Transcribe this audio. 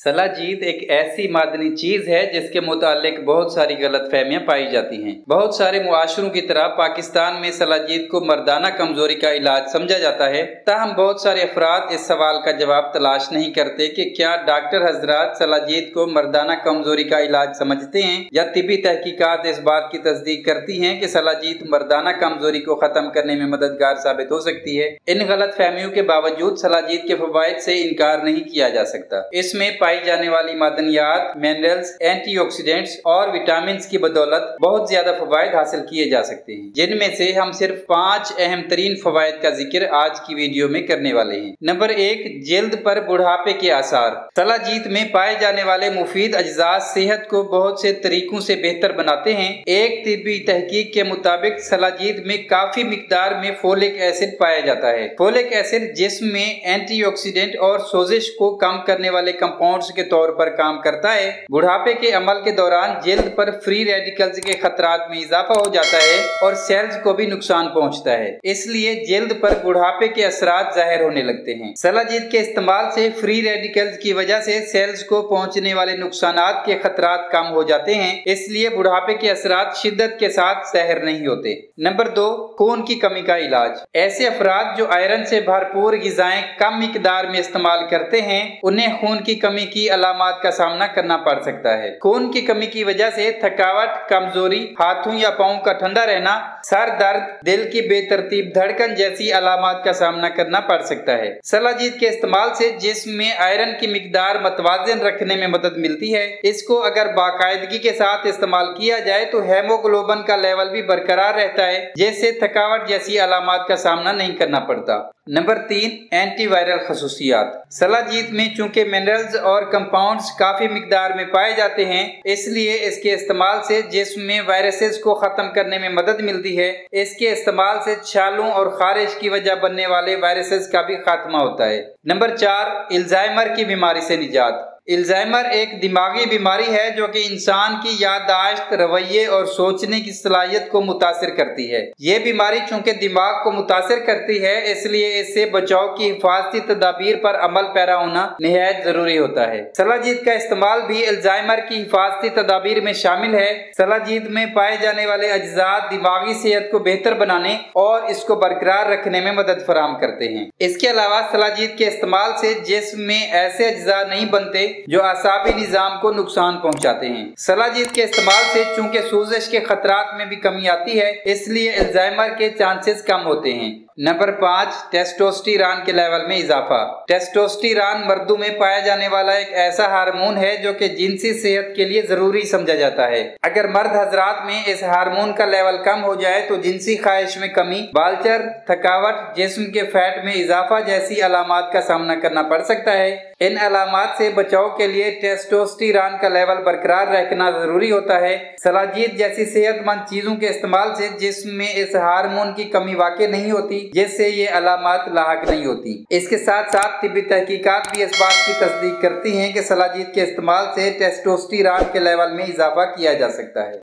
सलाजीत एक ऐसी मादनी चीज है जिसके मुतालिक बहुत सारी गलतफहमियां पाई जाती हैं। बहुत सारे मुआशरों की तरह पाकिस्तान में सलाजीत को मर्दाना कमजोरी का इलाज समझा जाता है। ताहम बहुत सारे अफराद इस सवाल का जवाब तलाश नहीं करते कि क्या डॉक्टर हजरात सलाजीत को मर्दाना कमजोरी का इलाज समझते हैं या तिबी तहकीकात इस बात की तस्दीक करती हैं कि सलाजीत मर्दाना कमजोरी को खत्म करने में मददगार साबित हो सकती है। इन गलत फहमियों के बावजूद सलाजीत के फवाइद से इनकार नहीं किया जा सकता। इसमें पाई जाने वाली मादनियात, मिनरल्स, एंटीऑक्सीडेंट्स और विटामिन की बदौलत बहुत ज्यादा फवायद हासिल किए जा सकते हैं, जिनमें से हम सिर्फ 5 अहम तरीन फवायद का जिक्र आज की वीडियो में करने वाले हैं। नंबर 1, जल्द पर बुढ़ापे के आसार। सलाजीत में पाए जाने वाले मुफीद अज्जा सेहत को बहुत से तरीकों से बेहतर बनाते हैं। एक तिब्बी तहकीक के मुताबिक सलाजीत में काफी मिकदार में फोलिक एसिड पाया जाता है। फोलिक एसिड जिस्म में एंटीऑक्सीडेंट और सोजिश को कम करने वाले कंपाउंड्स के तौर पर काम करता है। बुढ़ापे के अमल के दौरान जल्द पर फ्री रेडिकल्स के खतरात में इजाफा हो जाता है और सेल्स को भी नुकसान पहुंचता है, इसलिए जल्द पर बुढ़ापे के असरात जाहिर होने लगते हैं। सलाजीत के इस्तेमाल से फ्री रेडिकल्स की वजह से सेल्स को पहुंचने वाले नुकसानात के खतरात कम हो जाते हैं, इसलिए बुढ़ापे के असरात शिद्दत के साथ जाहिर नहीं होते। नंबर 2, खून की कमी का इलाज। ऐसे अफराद जो आयरन से भरपूर गिजाएं कम मिकदार में इस्तेमाल करते हैं, उन्हें खून की कमी की अलामात का सामना करना पड़ सकता है। खून की कमी की वजह से थकावट, कमजोरी, हाथों या पाँव का ठंडा रहना, सर दर्द, दिल की बेतरतीब धड़कन जैसी अलामात का सामना करना पड़ सकता है। सलाजीत के इस्तेमाल से जिस्म में आयरन की मिकदार मतवाजन रखने में मदद मिलती है। इसको अगर बाकायदगी के साथ इस्तेमाल किया जाए तो हेमोग्लोबिन का लेवल भी बरकरार रहता है, जिससे थकावट जैसी अलामात का सामना नहीं करना पड़ता। Number 3, antiviral खसूसियात। सलाजीत में चूंकि मिनरल्स और कंपाउंड्स काफी मिकदार में पाए जाते हैं, इसलिए इसके इस्तेमाल से जिस्म में वायरसेस को खत्म करने में मदद मिलती है। इसके इस्तेमाल से छालों और खारिश की वजह बनने वाले वायरसेस का भी खात्मा होता है। नंबर 4, अल्जाइमर की बीमारी से निजात। अल्जाइमर एक दिमागी बीमारी है जो कि इंसान की याददाश्त, रवैये और सोचने की सलाहियत को मुतासिर करती है। ये बीमारी चूंकि दिमाग को मुतासिर करती है, इसलिए इससे बचाव की हिफाजती तदाबीर पर अमल पैरा होना निहायत जरूरी होता है। सलाजीत का इस्तेमाल भी अल्जाइमर की हिफाजती तदाबीर में शामिल है। सलाजीत में पाए जाने वाले अज्जात दिमागी सेहत को बेहतर बनाने और इसको बरकरार रखने में मदद फराहम करते हैं। इसके अलावा सलाजीत के इस्तेमाल से जिस्म में ऐसे अज्जा नहीं बनते जो आसाबी निजाम को नुकसान पहुंचाते हैं। सलाजीत के इस्तेमाल से चूंकि सूजश के खतरात में भी कमी आती है, इसलिए अल्जाइमर के चांसेस कम होते हैं। नंबर 5, टेस्टोस्टेरोन के लेवल में इजाफा। टेस्टोस्टेरोन मर्दों में पाया जाने वाला एक ऐसा हार्मोन है जो कि जिनसी सेहत के लिए जरूरी समझा जाता है। अगर मर्द हजरात में इस हार्मोन का लेवल कम हो जाए तो जिनसी ख्वाहिश में कमी, बालचर, थकावट, जिस्म के फैट में इजाफा जैसी अलामात का सामना करना पड़ सकता है। इन अलामात से बचाव के लिए टेस्टोस्टेरोन का लेवल बरकरार रखना जरूरी होता है। सलाजीत जैसी सेहतमंद चीजों के इस्तेमाल से जिस्म में इस हार्मोन की कमी वाक़ई नहीं होती, जिससे ये अलामात लाहक नहीं होती। इसके साथ साथ तिब्बी तहकीकात भी इस बात की तस्दीक करती हैं कि सलाजीत के इस्तेमाल से टेस्टोस्टेरोन के लेवल में इजाफा किया जा सकता है।